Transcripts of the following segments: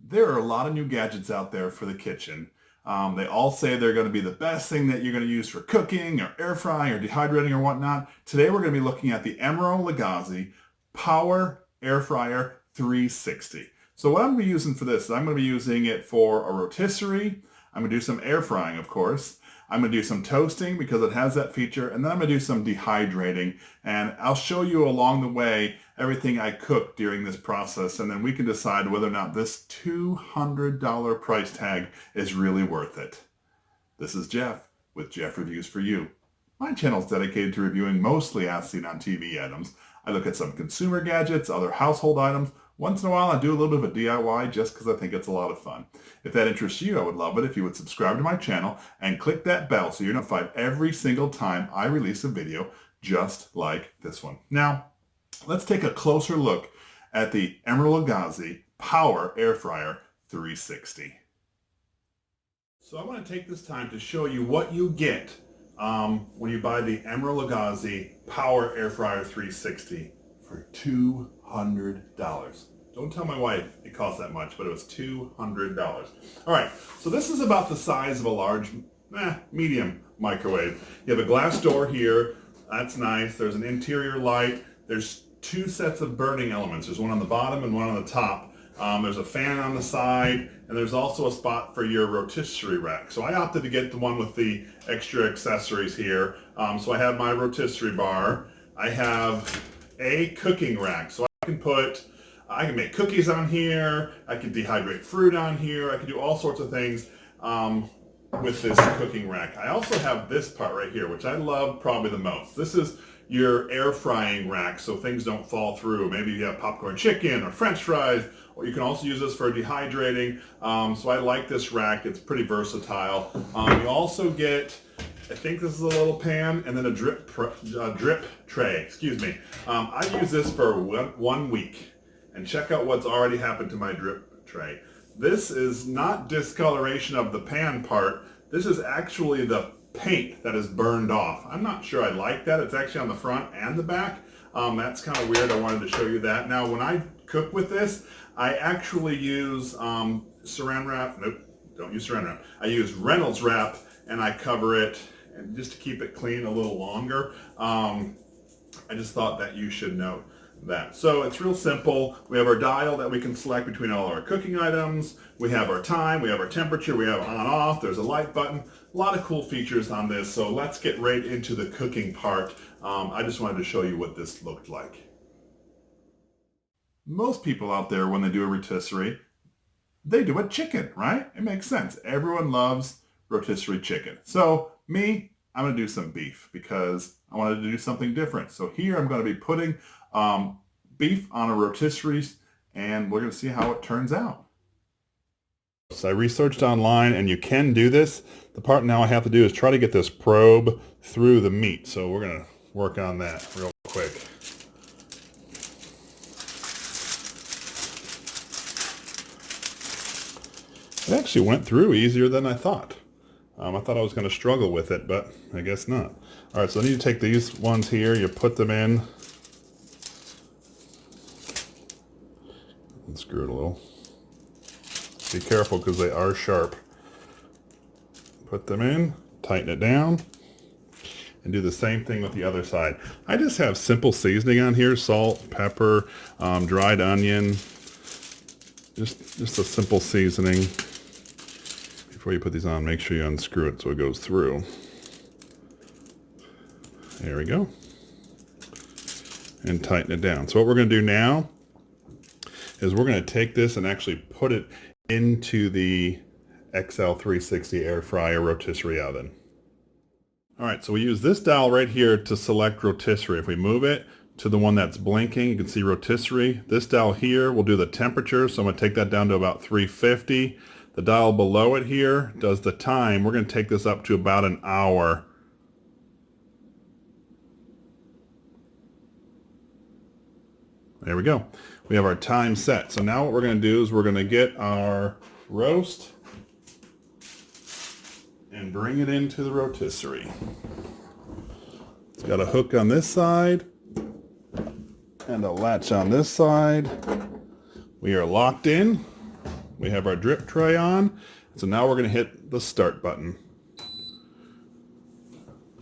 There are a lot of new gadgets out there for the kitchen. They all say they're going to be the best thing that you're going to use for cooking or air frying or dehydrating or whatnot. Today we're going to be looking at the Emeril Lagasse Power Air Fryer 360. So what I'm going to be using for this is I'm going to be using it for a rotisserie. I'm going to do some air frying, of course. I'm going to do some toasting because it has that feature, and then I'm going to do some dehydrating, and I'll show you along the way everything I cook during this process, and then we can decide whether or not this $200 price tag is really worth it. This is Jeff with Jeff Reviews for You. My channel is dedicated to reviewing mostly as seen on TV items. I look at some consumer gadgets, other household items. Once in a while I do a little bit of a DIY just because I think it's a lot of fun. If that interests you, I would love it if you would subscribe to my channel and click that bell so you're notified every single time I release a video just like this one. Now, let's take a closer look at the Emeril Lagasse Power Air Fryer 360. So I want to take this time to show you what you get when you buy the Emeril Lagasse Power Air Fryer 360 for $200. Don't tell my wife it cost that much, but it was $200. All right, so this is about the size of a large, medium microwave. You have a glass door here. That's nice. There's an interior light. There's two sets of burning elements. There's one on the bottom and one on the top. There's a fan on the side, and there's also a spot for your rotisserie rack. So I opted to get the one with the extra accessories here. So I have my rotisserie bar. I have a cooking rack. So I can make cookies on here. I can dehydrate fruit on here. I can do all sorts of things with this cooking rack. I also have this part right here, which I love probably the most. This is your air frying rack so things don't fall through. Maybe you have popcorn chicken or french fries, or you can also use this for dehydrating. So I like this rack. It's pretty versatile. You also get, I think this is a little pan, and then a drip tray, excuse me. I use this for 1 week, and check out what's already happened to my drip tray. This is not discoloration of the pan part. This is actually the paint that is burned off. I'm not sure I like that. It's actually on the front and the back. That's kind of weird. I wanted to show you that. Now, when I cook with this, I actually use saran wrap. Nope, don't use saran wrap. I use Reynolds wrap, and I cover it, and just to keep it clean a little longer. I just thought that you should know that. So it's real simple. We have our dial that we can select between all our cooking items. We have our time, we have our temperature, we have on off, there's a light button. A lot of cool features on this. So let's get right into the cooking part. I just wanted to show you what this looked like. Most people out there, when they do a rotisserie, they do a chicken, right? It makes sense. Everyone loves rotisserie chicken. So me, I'm going to do some beef because I wanted to do something different. So here I'm going to be putting beef on a rotisserie, and we're going to see how it turns out. So I researched online, and you can do this. The part now I have to do is try to get this probe through the meat. So we're going to work on that real quick. It actually went through easier than I thought. I thought I was going to struggle with it, but I guess not. All right, so I need to take these ones here. You put them in. And screw it a little. Be careful because they are sharp. Put them in, tighten it down, and do the same thing with the other side. I just have simple seasoning on here: salt, pepper, dried onion. Just a simple seasoning. Before you put these on, make sure you unscrew it so it goes through. There we go. And tighten it down. So what we're going to do now is we're going to take this and actually put it into the XL360 air fryer rotisserie oven. All right, so we use this dial right here to select rotisserie. If we move it to the one that's blinking, you can see rotisserie. This dial here will do the temperature, so I'm going to take that down to about 350. The dial below it here does the time. We're going to take this up to about an hour. There we go. We have our time set. So now what we're going to do is we're going to get our roast and bring it into the rotisserie. It's got a hook on this side and a latch on this side. We are locked in. We have our drip tray on. So now we're going to hit the start button.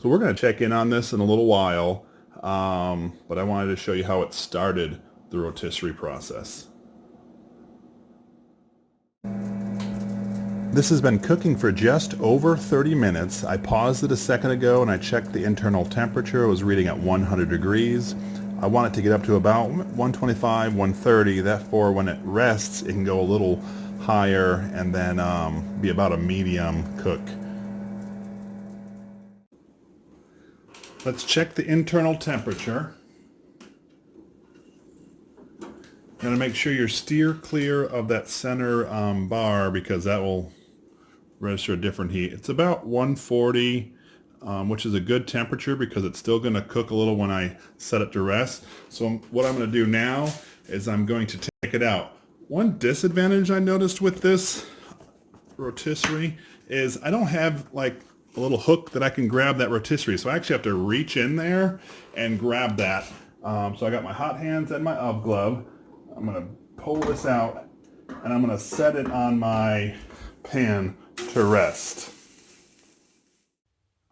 So we're going to check in on this in a little while, but I wanted to show you how it started the rotisserie process. This has been cooking for just over 30 minutes. I paused it a second ago and I checked the internal temperature. It was reading at 100 degrees. I want it to get up to about 125, 130. Therefore, when it rests, it can go a little higher and then be about a medium cook. Let's check the internal temperature. You want to make sure you steer clear of that center bar because that will register a different heat. It's about 140, which is a good temperature because it's still going to cook a little when I set it to rest. So what I'm going to do now is I'm going to take it out. One disadvantage I noticed with this rotisserie is I don't have like a little hook that I can grab that rotisserie. So I actually have to reach in there and grab that. So I got my hot hands and my oven glove. I'm going to pull this out and I'm going to set it on my pan to rest.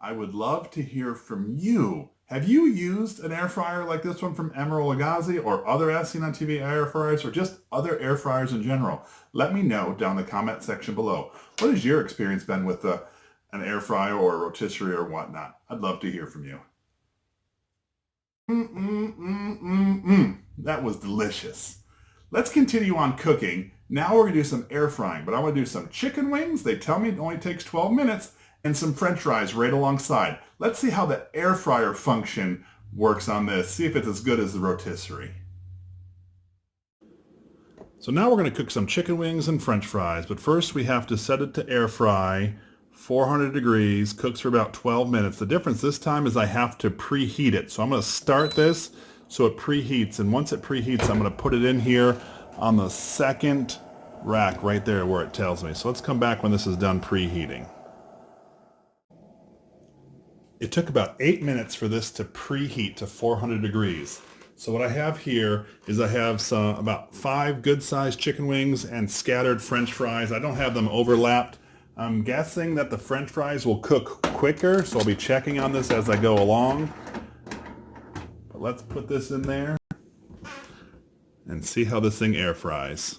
I would love to hear from you. Have you used an air fryer like this one from Emeril Lagasse or other as seen on TV air fryers or just other air fryers in general? Let me know down in the comment section below. What has your experience been with an air fryer or a rotisserie or whatnot? I'd love to hear from you. That was delicious. Let's continue on cooking. Now we're going to do some air frying, but I want to do some chicken wings. They tell me it only takes 12 minutes and some French fries right alongside. Let's see how the air fryer function works on this. See if it's as good as the rotisserie. So now we're going to cook some chicken wings and French fries, but first we have to set it to air fry, 400 degrees, cooks for about 12 minutes. The difference this time is I have to preheat it. So I'm going to start this so it preheats, and once it preheats, I'm going to put it in here on the second rack right there where it tells me. So let's come back when this is done preheating. It took about 8 minutes for this to preheat to 400 degrees. So what I have here is I have about 5 good-sized chicken wings and scattered French fries. I don't have them overlapped. I'm guessing that the French fries will cook quicker, so I'll be checking on this as I go along. But let's put this in there and see how this thing air fries.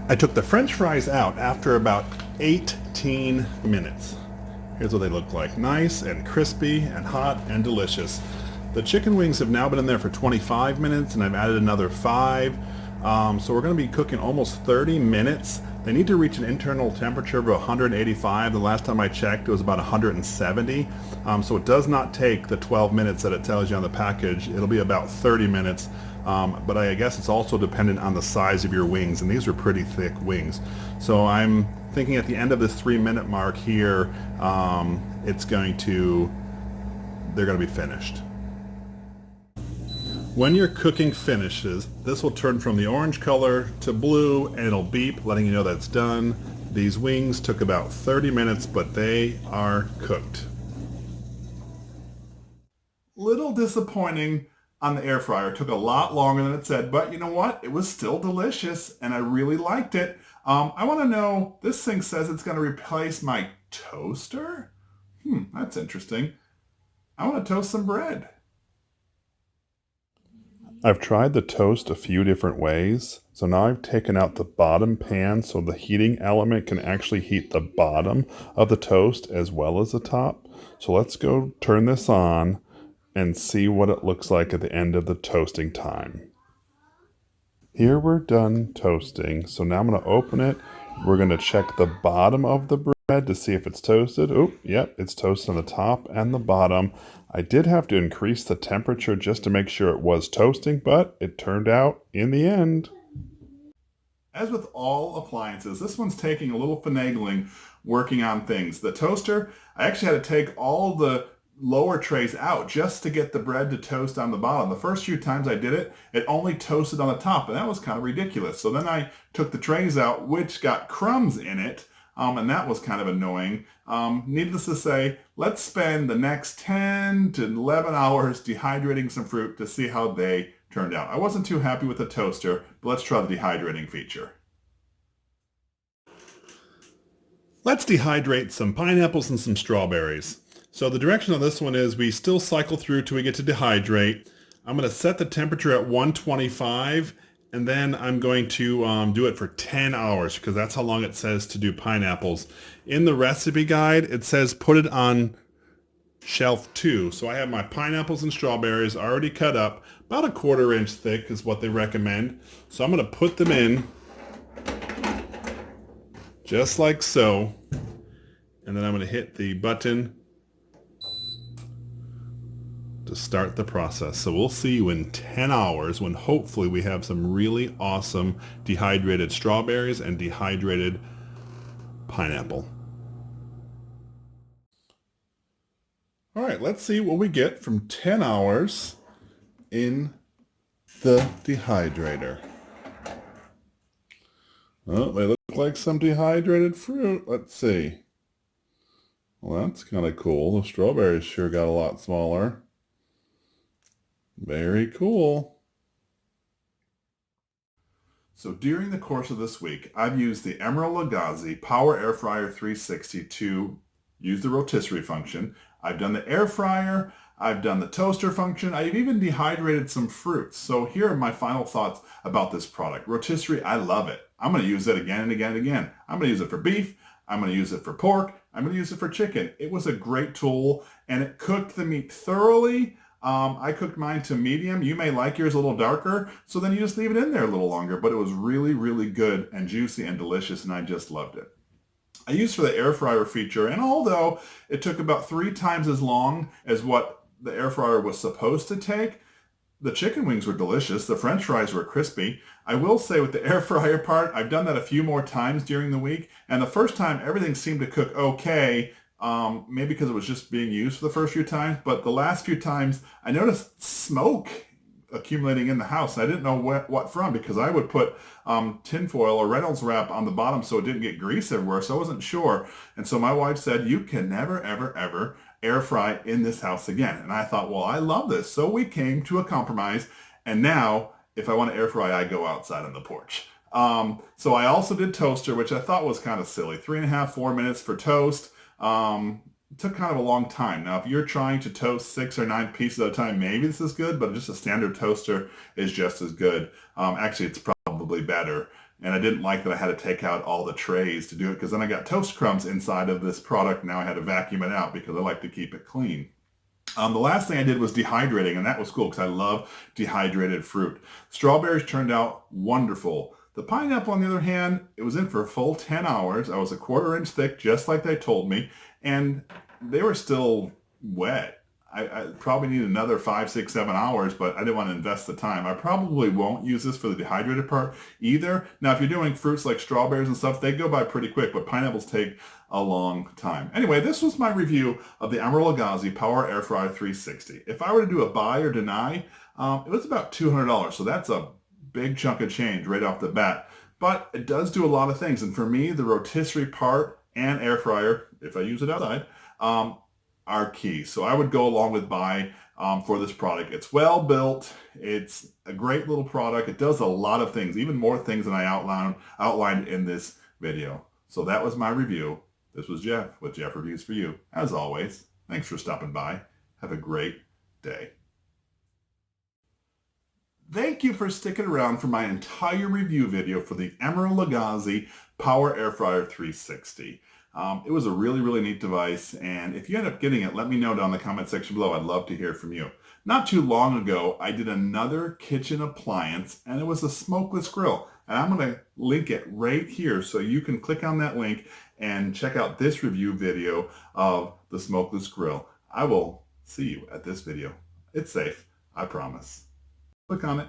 I took the French fries out after about 18 minutes. Here's what they look like. Nice and crispy and hot and delicious. The chicken wings have now been in there for 25 minutes and I've added another 5. So we're going to be cooking almost 30 minutes. They need to reach an internal temperature of 185. The last time I checked it was about 170. So it does not take the 12 minutes that it tells you on the package. It'll be about 30 minutes. But I guess it's also dependent on the size of your wings, and these are pretty thick wings. So I'm thinking at the end of this 3-minute mark here, they're going to be finished. When your cooking finishes, this will turn from the orange color to blue and it'll beep letting you know that it's done. These wings took about 30 minutes, but they are cooked. Little disappointing on the air fryer. It took a lot longer than it said, but you know what? It was still delicious and I really liked it. I want to know, this thing says it's going to replace my toaster? That's interesting. I want to toast some bread. I've tried the toast a few different ways. So now I've taken out the bottom pan so the heating element can actually heat the bottom of the toast as well as the top. So let's go turn this on and see what it looks like at the end of the toasting time. Here we're done toasting. So now I'm going to open it. We're going to check the bottom of the bread to see if it's toasted. Oh, yep, it's toasted on the top and the bottom. I did have to increase the temperature just to make sure it was toasting, but it turned out in the end. As with all appliances, this one's taking a little finagling working on things. The toaster, I actually had to take all the lower trays out just to get the bread to toast on the bottom. The first few times I did it, it only toasted on the top, and that was kind of ridiculous. So then I took the trays out, which got crumbs in it, and that was kind of annoying. Needless to say, let's spend the next 10 to 11 hours dehydrating some fruit to see how they turned out. I wasn't too happy with the toaster, but let's try the dehydrating feature. Let's dehydrate some pineapples and some strawberries. So the direction of this one is we still cycle through till we get to dehydrate. I'm going to set the temperature at 125, and then I'm going to do it for 10 hours because that's how long it says to do pineapples. In the recipe guide, it says put it on shelf 2. So I have my pineapples and strawberries already cut up. About a 1/4 inch thick is what they recommend. So I'm going to put them in just like so. And then I'm going to hit the button to start the process. So we'll see you in 10 hours when hopefully we have some really awesome dehydrated strawberries and dehydrated pineapple. All right, let's see what we get from 10 hours in the dehydrator. Oh, they look like some dehydrated fruit. Let's see. Well, that's kind of cool. The strawberries sure got a lot smaller. Very cool. So during the course of this week, I've used the Emeril Lagasse Power Air Fryer 360 to use the rotisserie function. I've done the air fryer. I've done the toaster function. I've even dehydrated some fruits. So here are my final thoughts about this product. Rotisserie, I love it. I'm going to use it again and again and again. I'm going to use it for beef. I'm going to use it for pork. I'm going to use it for chicken. It was a great tool, and it cooked the meat thoroughly. I cooked mine to medium. You may like yours a little darker, so then you just leave it in there a little longer. But it was really, really good and juicy and delicious, and I just loved it. I used for the air fryer feature, and although it took about 3 times as long as what the air fryer was supposed to take, the chicken wings were delicious. The French fries were crispy. I will say with the air fryer part, I've done that a few more times during the week, and the first time everything seemed to cook okay, maybe because it was just being used for the first few times, but the last few times I noticed smoke accumulating in the house. I didn't know what from, because I would put tinfoil or Reynolds wrap on the bottom so it didn't get grease everywhere, so I wasn't sure. And so my wife said, you can never, ever, ever air fry in this house again. And I thought, well, I love this. So we came to a compromise, and now if I want to air fry, I go outside on the porch. So I also did toaster, which I thought was kind of silly. 3.5, 4 minutes for toast. It took kind of a long time. Now, if you're trying to toast 6 or 9 pieces at a time, maybe this is good, but just a standard toaster is just as good. Actually, it's probably better. And I didn't like that I had to take out all the trays to do it, because then I got toast crumbs inside of this product. Now I had to vacuum it out because I like to keep it clean. The last thing I did was dehydrating, and that was cool because I love dehydrated fruit. Strawberries turned out wonderful. The pineapple, on the other hand, it was in for a full 10 hours. I was a 1/4 inch thick, just like they told me, and they were still wet. I probably need another 5, 6, 7 hours, but I didn't want to invest the time. I probably won't use this for the dehydrated part either. Now, if you're doing fruits like strawberries and stuff, they go by pretty quick, but pineapples take a long time. Anyway, this was my review of the Emeril Lagasse Power Air Fryer 360. If I were to do a buy or deny, it was about $200, so that's a big chunk of change right off the bat. But it does do a lot of things, and for me, the rotisserie part and air fryer, if I use it outside, are key. So I would go along with buy for this product. It's well built. It's a great little product. It does a lot of things, even more things than I outlined in this video. So that was my review. This was Jeff with Jeff Reviews for You. As always, thanks for stopping by. Have a great day. Thank you for sticking around for my entire review video for the Emeril Lagasse Power Air Fryer 360. It was a really, really neat device, and if you end up getting it, let me know down in the comment section below. I'd love to hear from you. Not too long ago, I did another kitchen appliance, and it was a smokeless grill. And I'm going to link it right here so you can click on that link and check out this review video of the smokeless grill. I will see you at this video. It's safe, I promise. Click on it.